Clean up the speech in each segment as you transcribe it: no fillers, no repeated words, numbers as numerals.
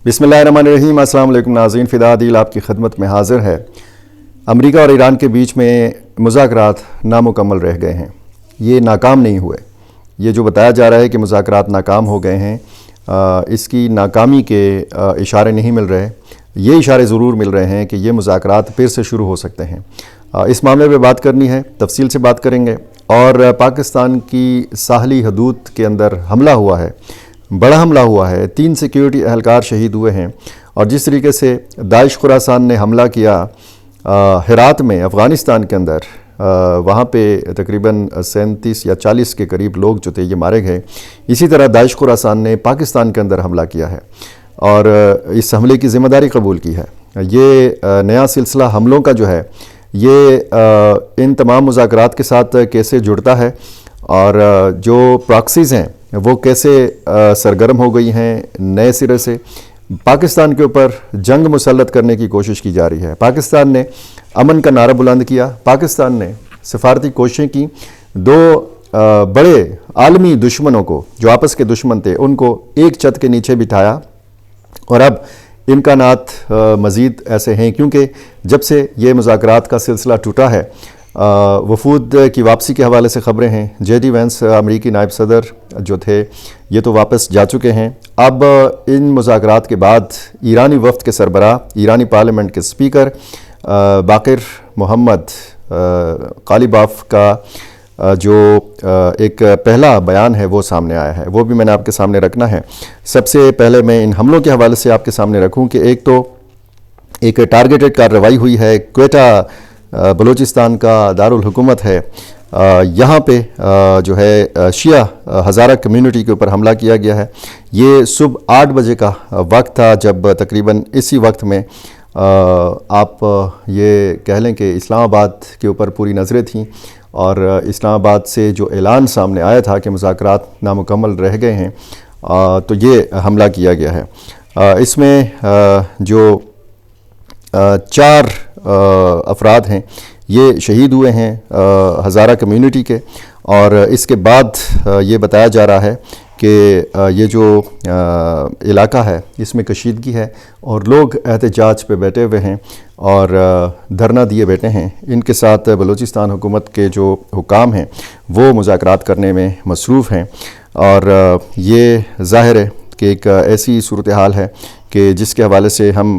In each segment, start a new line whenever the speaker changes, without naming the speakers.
بسم اللہ الرحمن الرحیم۔ السلام علیکم ناظرین، فدا عدیل آپ کی خدمت میں حاضر ہے۔ امریکہ اور ایران کے بیچ میں مذاکرات نامکمل رہ گئے ہیں، یہ ناکام نہیں ہوئے۔ یہ جو بتایا جا رہا ہے کہ مذاکرات ناکام ہو گئے ہیں، اس کی ناکامی کے اشارے نہیں مل رہے۔ یہ اشارے ضرور مل رہے ہیں کہ یہ مذاکرات پھر سے شروع ہو سکتے ہیں۔ اس معاملے پہ بات کرنی ہے، تفصیل سے بات کریں گے۔ اور پاکستان کی ساحلی حدود کے اندر حملہ ہوا ہے، بڑا حملہ ہوا ہے، 3 سیکیورٹی اہلکار شہید ہوئے ہیں۔ اور جس طریقے سے داعش خراسان نے حملہ کیا ہرات میں افغانستان کے اندر، وہاں پہ تقریباً 37 یا 40 کے قریب لوگ جو تھے یہ مارے گئے، اسی طرح داعش خراسان نے پاکستان کے اندر حملہ کیا ہے اور اس حملے کی ذمہ داری قبول کی ہے۔ یہ نیا سلسلہ حملوں کا جو ہے یہ ان تمام مذاکرات کے ساتھ کیسے جڑتا ہے اور جو پراکسیز ہیں وہ کیسے سرگرم ہو گئی ہیں، نئے سرے سے پاکستان کے اوپر جنگ مسلط کرنے کی کوشش کی جا رہی ہے۔ پاکستان نے امن کا نعرہ بلند کیا، پاکستان نے سفارتی کوششیں کی، 2 بڑے عالمی دشمنوں کو جو آپس کے دشمن تھے ان کو ایک چھت کے نیچے بٹھایا، اور اب امکانات مزید ایسے ہیں کیونکہ جب سے یہ مذاکرات کا سلسلہ ٹوٹا ہے، وفود کی واپسی کے حوالے سے خبریں ہیں۔ جے ڈی وینس امریکی نائب صدر جو تھے یہ تو واپس جا چکے ہیں۔ اب ان مذاکرات کے بعد ایرانی وفد کے سربراہ، ایرانی پارلیمنٹ کے سپیکر باقر محمد قالیباف کا جو ایک پہلا بیان ہے وہ سامنے آیا ہے، وہ بھی میں نے آپ کے سامنے رکھنا ہے۔ سب سے پہلے میں ان حملوں کے حوالے سے آپ کے سامنے رکھوں کہ ایک تو ایک ٹارگیٹڈ کارروائی ہوئی ہے، کوئٹہ بلوچستان کا دارالحکومت ہے، یہاں پہ جو ہے شیعہ ہزارہ کمیونٹی کے اوپر حملہ کیا گیا ہے۔ یہ صبح 8 بجے کا وقت تھا جب تقریباً اسی وقت میں آپ یہ کہہ لیں کہ اسلام آباد کے اوپر پوری نظریں تھیں، اور اسلام آباد سے جو اعلان سامنے آیا تھا کہ مذاکرات نامکمل رہ گئے ہیں، تو یہ حملہ کیا گیا ہے۔ اس میں جو 4 افراد ہیں یہ شہید ہوئے ہیں ہزارہ کمیونٹی کے، اور اس کے بعد یہ بتایا جا رہا ہے کہ یہ جو علاقہ ہے اس میں کشیدگی ہے اور لوگ احتجاج پہ بیٹھے ہوئے ہیں اور دھرنا دیے بیٹھے ہیں۔ ان کے ساتھ بلوچستان حکومت کے جو حکام ہیں وہ مذاکرات کرنے میں مصروف ہیں، اور یہ ظاہر ہے کہ ایک ایسی صورتحال ہے کہ جس کے حوالے سے ہم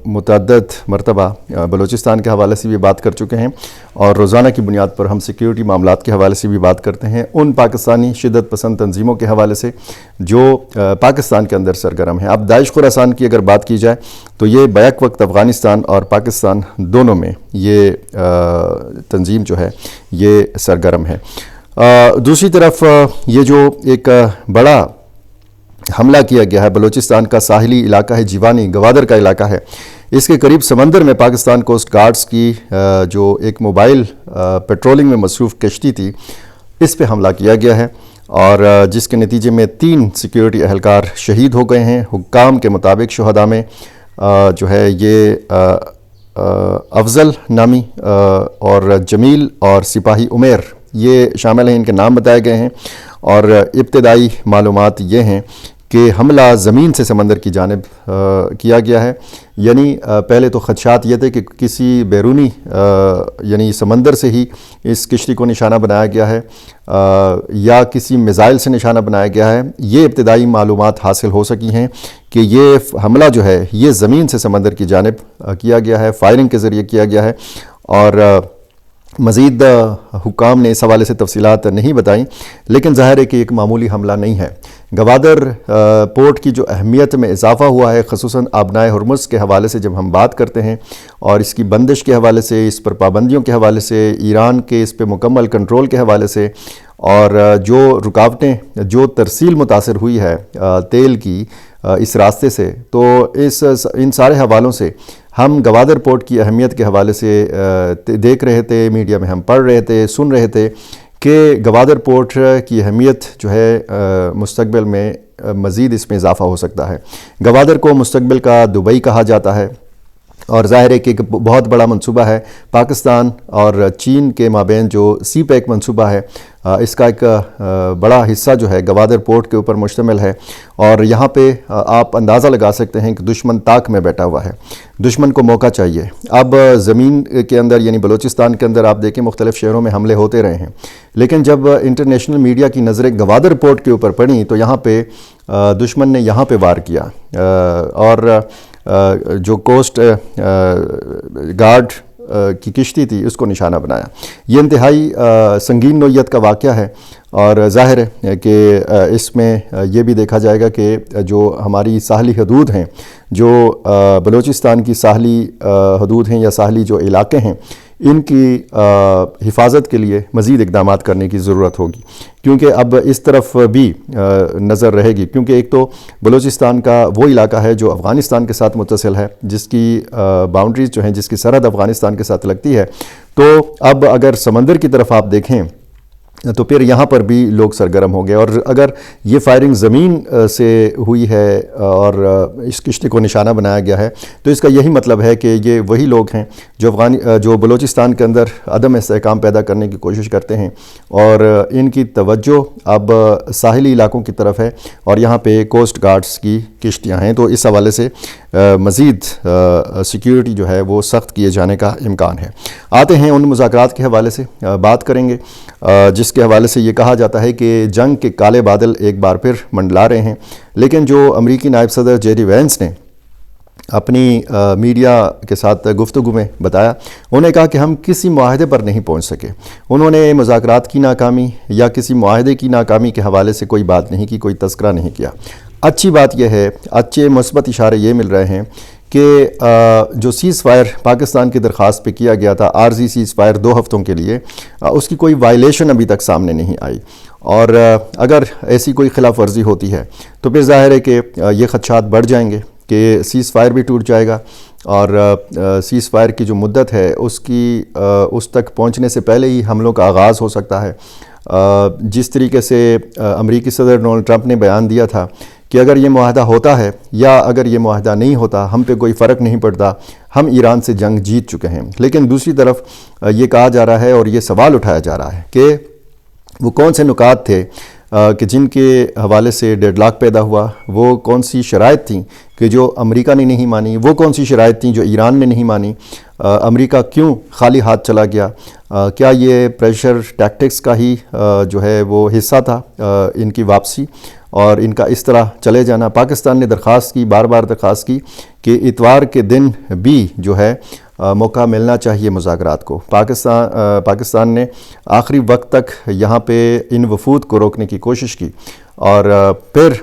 متعدد مرتبہ بلوچستان کے حوالے سے بھی بات کر چکے ہیں، اور روزانہ کی بنیاد پر ہم سیکیورٹی معاملات کے حوالے سے بھی بات کرتے ہیں ان پاکستانی شدت پسند تنظیموں کے حوالے سے جو پاکستان کے اندر سرگرم ہیں۔ اب داعش خراسان کی اگر بات کی جائے تو یہ بیک وقت افغانستان اور پاکستان دونوں میں یہ تنظیم جو ہے یہ سرگرم ہے۔ دوسری طرف یہ جو ایک بڑا حملہ کیا گیا ہے بلوچستان کا ساحلی علاقہ ہے، جیوانی گوادر کا علاقہ ہے، اس کے قریب سمندر میں پاکستان کوسٹ گارڈز کی جو ایک موبائل پیٹرولنگ میں مصروف کشتی تھی اس پہ حملہ کیا گیا ہے، اور جس کے نتیجے میں 3 سیکیورٹی اہلکار شہید ہو گئے ہیں۔ حکام کے مطابق شہداء میں جو ہے یہ افضل نامی اور جمیل اور سپاہی عمیر یہ شامل ہیں، ان کے نام بتائے گئے ہیں۔ اور ابتدائی معلومات یہ ہیں کہ حملہ زمین سے سمندر کی جانب کیا گیا ہے، یعنی پہلے تو خدشات یہ تھے کہ کسی بیرونی یعنی سمندر سے ہی اس کشتی کو نشانہ بنایا گیا ہے یا کسی میزائل سے نشانہ بنایا گیا ہے۔ یہ ابتدائی معلومات حاصل ہو سکی ہیں کہ یہ حملہ جو ہے یہ زمین سے سمندر کی جانب کیا گیا ہے، فائرنگ کے ذریعے کیا گیا ہے، اور مزید حکام نے اس حوالے سے تفصیلات نہیں بتائیں، لیکن ظاہر ہے کہ ایک معمولی حملہ نہیں ہے۔ گوادر پورٹ کی جو اہمیت میں اضافہ ہوا ہے، خصوصاً آبنائے ہرمز کے حوالے سے جب ہم بات کرتے ہیں، اور اس کی بندش کے حوالے سے، اس پر پابندیوں کے حوالے سے، ایران کے اس پہ مکمل کنٹرول کے حوالے سے، اور جو رکاوٹیں جو ترسیل متاثر ہوئی ہے تیل کی اس راستے سے، تو ان سارے حوالوں سے ہم گوادر پورٹ کی اہمیت کے حوالے سے دیکھ رہے تھے، میڈیا میں ہم پڑھ رہے تھے، سن رہے تھے کہ گوادر پورٹ کی اہمیت جو ہے مستقبل میں مزید اس میں اضافہ ہو سکتا ہے۔ گوادر کو مستقبل کا دبئی کہا جاتا ہے، اور ظاہر ہے کہ ایک بہت بڑا منصوبہ ہے پاکستان اور چین کے مابین جو سی پیک منصوبہ ہے، اس کا ایک بڑا حصہ جو ہے گوادر پورٹ کے اوپر مشتمل ہے، اور یہاں پہ آپ اندازہ لگا سکتے ہیں کہ دشمن طاق میں بیٹھا ہوا ہے، دشمن کو موقع چاہیے۔ اب زمین کے اندر یعنی بلوچستان کے اندر آپ دیکھیں مختلف شہروں میں حملے ہوتے رہے ہیں، لیکن جب انٹرنیشنل میڈیا کی نظریں گوادر پورٹ کے اوپر پڑیں تو یہاں پہ دشمن نے یہاں پہ وار کیا، اور جو کوسٹ گارڈ کی کشتی تھی اس کو نشانہ بنایا۔ یہ انتہائی سنگین نوعیت کا واقعہ ہے، اور ظاہر ہے کہ اس میں یہ بھی دیکھا جائے گا کہ جو ہماری ساحلی حدود ہیں، جو بلوچستان کی ساحلی حدود ہیں یا ساحلی جو علاقے ہیں، ان کی حفاظت کے لیے مزید اقدامات کرنے کی ضرورت ہوگی، کیونکہ اب اس طرف بھی نظر رہے گی، کیونکہ ایک تو بلوچستان کا وہ علاقہ ہے جو افغانستان کے ساتھ متصل ہے، جس کی باؤنڈریز جو ہیں، جس کی سرحد افغانستان کے ساتھ لگتی ہے، تو اب اگر سمندر کی طرف آپ دیکھیں تو پھر یہاں پر بھی لوگ سرگرم ہوں گے، اور اگر یہ فائرنگ زمین سے ہوئی ہے اور اس کشتی کو نشانہ بنایا گیا ہے تو اس کا یہی مطلب ہے کہ یہ وہی لوگ ہیں جو بلوچستان کے اندر عدم استحکام پیدا کرنے کی کوشش کرتے ہیں، اور ان کی توجہ اب ساحلی علاقوں کی طرف ہے، اور یہاں پہ کوسٹ گارڈز کی کشتیاں ہیں، تو اس حوالے سے مزید سیکیورٹی جو ہے وہ سخت کیے جانے کا امکان ہے۔ آتے ہیں ان مذاکرات کے حوالے سے بات کریں گے جس کے حوالے سے یہ کہا جاتا ہے کہ جنگ کے کالے بادل ایک بار پھر منڈلا رہے ہیں، لیکن جو امریکی نائب صدر جے ڈی وینس نے اپنی میڈیا کے ساتھ گفتگو میں بتایا، انہوں نے کہا کہ ہم کسی معاہدے پر نہیں پہنچ سکے۔ انہوں نے مذاکرات کی ناکامی یا کسی معاہدے کی ناکامی کے حوالے سے کوئی بات نہیں کی، کوئی تذکرہ نہیں کیا۔ اچھی بات یہ ہے، اچھے مثبت اشارے یہ مل رہے ہیں کہ جو سیز فائر پاکستان کی درخواست پہ کیا گیا تھا، عارضی سیز فائر 2 ہفتوں کے لیے، اس کی کوئی وائلیشن ابھی تک سامنے نہیں آئی، اور اگر ایسی کوئی خلاف ورزی ہوتی ہے تو پھر ظاہر ہے کہ یہ خدشات بڑھ جائیں گے کہ سیز فائر بھی ٹوٹ جائے گا، اور سیز فائر کی جو مدت ہے اس تک پہنچنے سے پہلے ہی حملوں کا آغاز ہو سکتا ہے۔ جس طریقے سے امریکی صدر ڈونلڈ ٹرمپ نے بیان دیا تھا کہ اگر یہ معاہدہ ہوتا ہے یا اگر یہ معاہدہ نہیں ہوتا، ہم پہ کوئی فرق نہیں پڑتا، ہم ایران سے جنگ جیت چکے ہیں، لیکن دوسری طرف یہ کہا جا رہا ہے اور یہ سوال اٹھایا جا رہا ہے کہ وہ کون سے نکات تھے کہ جن کے حوالے سے ڈیڈ لاک پیدا ہوا، وہ کون سی شرائط تھیں کہ جو امریکہ نے نہیں مانی، وہ کون سی شرائط تھیں جو ایران نے نہیں مانی، امریکہ کیوں خالی ہاتھ چلا گیا، کیا یہ پریشر ٹیکٹکس کا ہی جو ہے وہ حصہ تھا ان کی واپسی اور ان کا اس طرح چلے جانا۔ پاکستان نے درخواست کی، بار بار درخواست کی کہ اتوار کے دن بھی جو ہے موقع ملنا چاہیے مذاکرات کو۔ پاکستان نے آخری وقت تک یہاں پہ ان وفود کو روکنے کی کوشش کی، اور پھر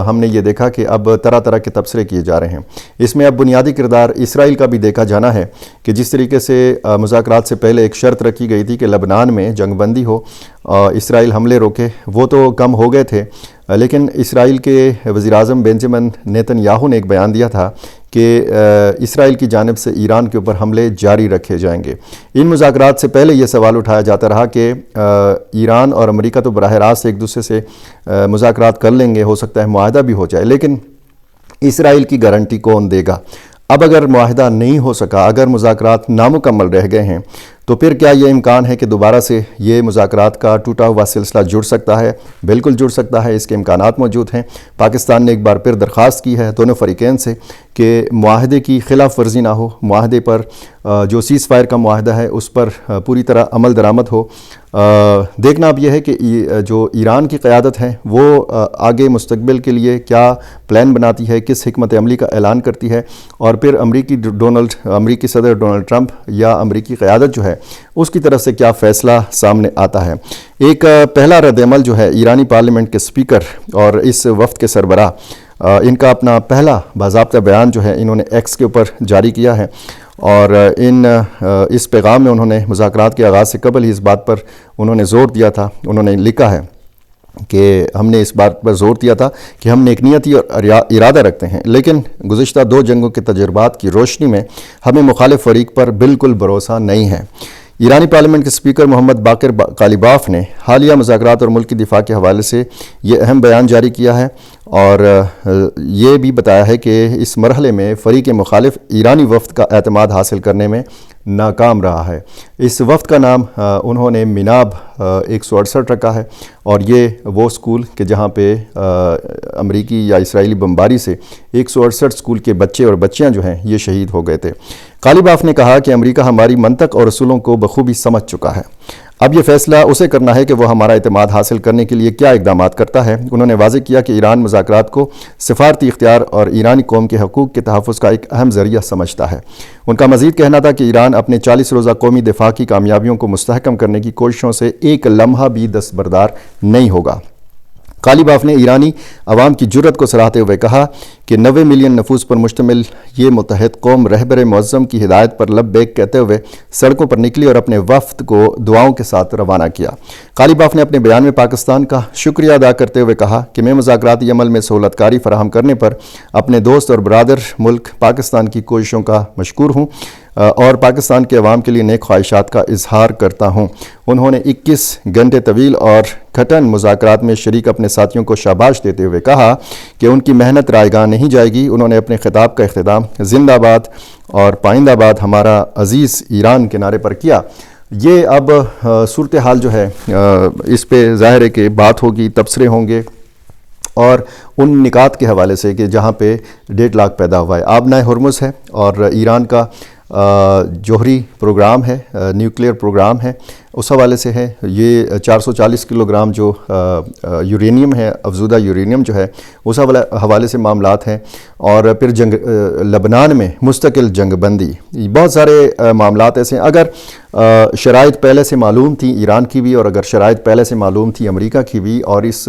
ہم نے یہ دیکھا کہ اب طرح طرح کے تبصرے کیے جا رہے ہیں۔ اس میں اب بنیادی کردار اسرائیل کا بھی دیکھا جانا ہے کہ جس طریقے سے مذاکرات سے پہلے ایک شرط رکھی گئی تھی کہ لبنان میں جنگ بندی ہو، اسرائیل حملے روکے، وہ تو کم ہو گئے تھے، لیکن اسرائیل کے وزیراعظم بنجمن نیتن یاہو نے ایک بیان دیا تھا کہ اسرائیل کی جانب سے ایران کے اوپر حملے جاری رکھے جائیں گے۔ ان مذاکرات سے پہلے یہ سوال اٹھایا جاتا رہا کہ ایران اور امریکہ تو براہ راست ایک دوسرے سے مذاکرات کر لیں گے، ہو سکتا ہے معاہدہ بھی ہو جائے، لیکن اسرائیل کی گارنٹی کون دے گا؟ اب اگر معاہدہ نہیں ہو سکا، اگر مذاکرات نامکمل رہ گئے ہیں، تو پھر کیا یہ امکان ہے کہ دوبارہ سے یہ مذاکرات کا ٹوٹا ہوا سلسلہ جڑ سکتا ہے؟ بالکل جڑ سکتا ہے، اس کے امکانات موجود ہیں۔ پاکستان نے ایک بار پھر درخواست کی ہے دونوں فریقین سے کہ معاہدے کی خلاف ورزی نہ ہو، معاہدے پر جو سیز فائر کا معاہدہ ہے اس پر پوری طرح عمل درآمد ہو۔ دیکھنا اب یہ ہے کہ جو ایران کی قیادت ہے وہ آگے مستقبل کے لیے کیا پلان بناتی ہے، کس حکمت عملی کا اعلان کرتی ہے، اور پھر امریکی صدر ڈونلڈ ٹرمپ یا امریکی قیادت جو ہے اس کی طرف سے کیا فیصلہ سامنے آتا ہے۔ ایک پہلا رد عمل جو ہے ایرانی پارلیمنٹ کے سپیکر اور اس وفد کے سربراہ، ان کا اپنا پہلا باضابطہ بیان جو ہے انہوں نے ایکس کے اوپر جاری کیا ہے، اور اس پیغام میں انہوں نے مذاکرات کے آغاز سے قبل ہی اس بات پر انہوں نے زور دیا تھا، انہوں نے لکھا ہے کہ ہم نے اس بات پر زور دیا تھا کہ ہم نیک نیتی اور ارادہ رکھتے ہیں، لیکن گزشتہ 2 جنگوں کے تجربات کی روشنی میں ہمیں مخالف فریق پر بالکل بھروسہ نہیں ہے۔ ایرانی پارلیمنٹ کے سپیکر محمد باقر قالیباف نے حالیہ مذاکرات اور ملکی دفاع کے حوالے سے یہ اہم بیان جاری کیا ہے، اور یہ بھی بتایا ہے کہ اس مرحلے میں فریق مخالف ایرانی وفد کا اعتماد حاصل کرنے میں ناکام رہا ہے۔ اس وفد کا نام انہوں نے مناب 168 رکھا ہے، اور یہ وہ سکول کہ جہاں پہ امریکی یا اسرائیلی بمباری سے 168 سکول کے بچے اور بچیاں جو ہیں یہ شہید ہو گئے تھے۔ غالباف نے کہا کہ امریکہ ہماری منطق اور اصولوں کو بخوبی سمجھ چکا ہے، اب یہ فیصلہ اسے کرنا ہے کہ وہ ہمارا اعتماد حاصل کرنے کے لیے کیا اقدامات کرتا ہے۔ انہوں نے واضح کیا کہ ایران مذاکرات کو سفارتی اختیار اور ایرانی قوم کے حقوق کے تحفظ کا ایک اہم ذریعہ سمجھتا ہے۔ ان کا مزید کہنا تھا کہ ایران اپنے 40 روزہ قومی دفاع کی کامیابیوں کو مستحکم کرنے کی کوششوں سے ایک لمحہ بھی دستبردار نہیں ہوگا۔ غالباف نے ایرانی عوام کی جرت کو سراہتے ہوئے کہا کہ 90 ملین نفوس پر مشتمل یہ متحد قوم رہبر معظم کی ہدایت پر لبیک کہتے ہوئے سڑکوں پر نکلی اور اپنے وفد کو دعاؤں کے ساتھ روانہ کیا۔ غالباف نے اپنے بیان میں پاکستان کا شکریہ ادا کرتے ہوئے کہا کہ میں مذاکراتی عمل میں سہولت کاری فراہم کرنے پر اپنے دوست اور برادر ملک پاکستان کی کوششوں کا مشکور ہوں اور پاکستان کے عوام کے لیے نیک خواہشات کا اظہار کرتا ہوں۔ انہوں نے 21 گھنٹے طویل اور گھٹن مذاکرات میں شریک اپنے ساتھیوں کو شاباش دیتے ہوئے کہا کہ ان کی محنت رائے گاہ نہیں جائے گی۔ انہوں نے اپنے خطاب کا اختتام زندہ باد اور پائندہ باد ہمارا عزیز ایران کے نعرے پر کیا۔ یہ اب صورتحال جو ہے اس پہ ظاہر ہے کہ بات ہوگی، تبصرے ہوں گے، اور ان نکات کے حوالے سے کہ جہاں پہ ڈیڈ لاک پیدا ہوا ہے۔ آبنائے ہرمز ہے اور ایران کا جوہری پروگرام ہے، نیوکلیئر پروگرام ہے، اس حوالے سے ہے۔ یہ 440 کلو گرام جو یورینیم ہے، افزودہ یورینیم جو ہے، اس حوالے سے معاملات ہیں، اور پھر لبنان میں مستقل جنگ بندی، بہت سارے معاملات ایسے ہیں۔ اگر شرائط پہلے سے معلوم تھی ایران کی بھی، اور اگر شرائط پہلے سے معلوم تھی امریکہ کی بھی، اور اس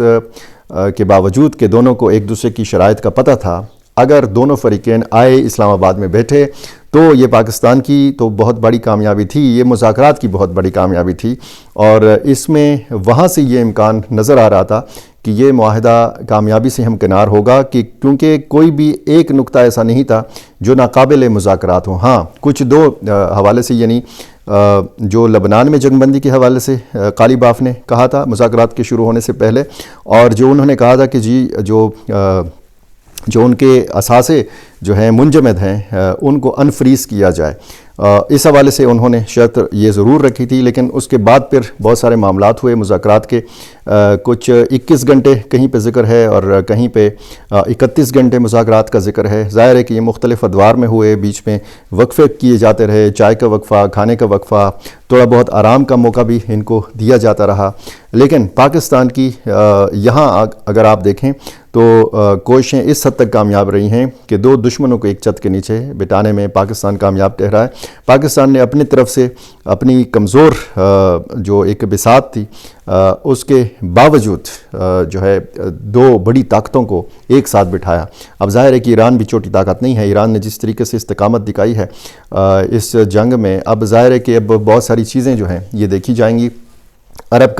کے باوجود کہ دونوں کو ایک دوسرے کی شرائط کا پتہ تھا، اگر دونوں فریقین آئے اسلام آباد میں بیٹھے تو یہ پاکستان کی تو بہت بڑی کامیابی تھی، یہ مذاکرات کی بہت بڑی کامیابی تھی، اور اس میں وہاں سے یہ امکان نظر آ رہا تھا کہ یہ معاہدہ کامیابی سے ہمکنار ہوگا، کیونکہ کوئی بھی ایک نقطہ ایسا نہیں تھا جو ناقابل مذاکرات ہوں۔ ہاں، کچھ دو حوالے سے، یعنی جو لبنان میں جنگ بندی کے حوالے سے غالباف نے کہا تھا مذاکرات کے شروع ہونے سے پہلے، اور جو انہوں نے کہا تھا کہ جی جو ان کے اثاثے جو ہیں منجمد ہیں ان کو انفریز کیا جائے، اس حوالے سے انہوں نے شرط یہ ضرور رکھی تھی۔ لیکن اس کے بعد پھر بہت سارے معاملات ہوئے مذاکرات کے، کچھ 21 گھنٹے کہیں پہ ذکر ہے اور کہیں پہ 31 گھنٹے مذاکرات کا ذکر ہے۔ ظاہر ہے کہ یہ مختلف ادوار میں ہوئے، بیچ میں وقفے کیے جاتے رہے، چائے کا وقفہ، کھانے کا وقفہ، تھوڑا بہت آرام کا موقع بھی ان کو دیا جاتا رہا۔ لیکن پاکستان کی یہاں اگر آپ دیکھیں تو کوششیں اس حد تک کامیاب رہی ہیں کہ دو دشمنوں کو ایک چھت کے نیچے بٹانے میں پاکستان کامیاب ٹھہرا ہے۔ پاکستان نے اپنی طرف سے اپنی کمزور جو ایک بساط تھی اس کے باوجود جو ہے دو بڑی طاقتوں کو ایک ساتھ بٹھایا۔ اب ظاہر ہے کہ ایران بھی چھوٹی طاقت نہیں ہے، ایران نے جس طریقے سے استقامت دکھائی ہے اس جنگ میں، اب ظاہر ہے کہ اب بہت ساری چیزیں جو ہیں یہ دیکھی جائیں گی۔ عرب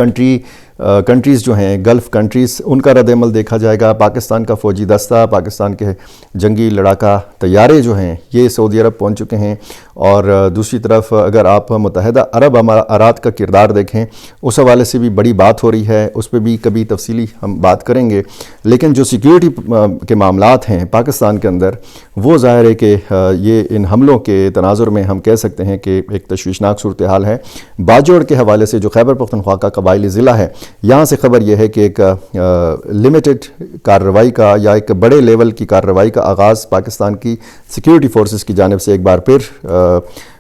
کنٹریز جو ہیں، گلف کنٹریز، ان کا رد عمل دیکھا جائے گا۔ پاکستان کا فوجی دستہ، پاکستان کے جنگی لڑاکا طیارے جو ہیں یہ سعودی عرب پہنچ چکے ہیں، اور دوسری طرف اگر آپ متحدہ عرب امارات کا کردار دیکھیں اس حوالے سے بھی بڑی بات ہو رہی ہے، اس پہ بھی کبھی تفصیلی ہم بات کریں گے۔ لیکن جو سیکیورٹی کے معاملات ہیں پاکستان کے اندر، وہ ظاہر ہے کہ یہ ان حملوں کے تناظر میں ہم کہہ سکتے ہیں کہ ایک تشویشناک صورتحال ہے۔ باجوڑ کے حوالے سے جو خیبر پختونخوا کا قبائلی ضلع ہے، یہاں سے خبر یہ ہے کہ ایک لمیٹڈ کارروائی کا یا ایک بڑے لیول کی کارروائی کا آغاز پاکستان کی سیکیورٹی فورسز کی جانب سے ایک بار پھر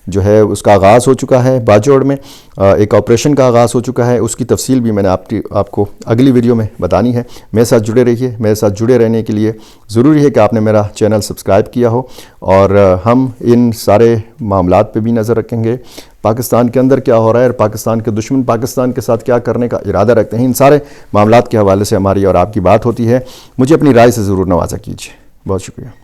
جو ہے اس کا آغاز ہو چکا ہے۔ باجوڑ میں ایک آپریشن کا آغاز ہو چکا ہے، اس کی تفصیل بھی میں نے آپ کو اگلی ویڈیو میں بتانی ہے۔ میرے ساتھ جڑے رہیے۔ میرے ساتھ جڑے رہنے کے لیے ضروری ہے کہ آپ نے میرا چینل سبسکرائب کیا ہو، اور ہم ان سارے معاملات پہ بھی نظر رکھیں گے، پاکستان کے اندر کیا ہو رہا ہے اور پاکستان کے دشمن پاکستان کے ساتھ کیا کرنے کا ارادہ رکھتے ہیں۔ ان سارے معاملات کے حوالے سے ہماری اور آپ کی بات ہوتی ہے۔ مجھے اپنی رائے سے ضرور نوازا کیجیے۔ بہت شکریہ۔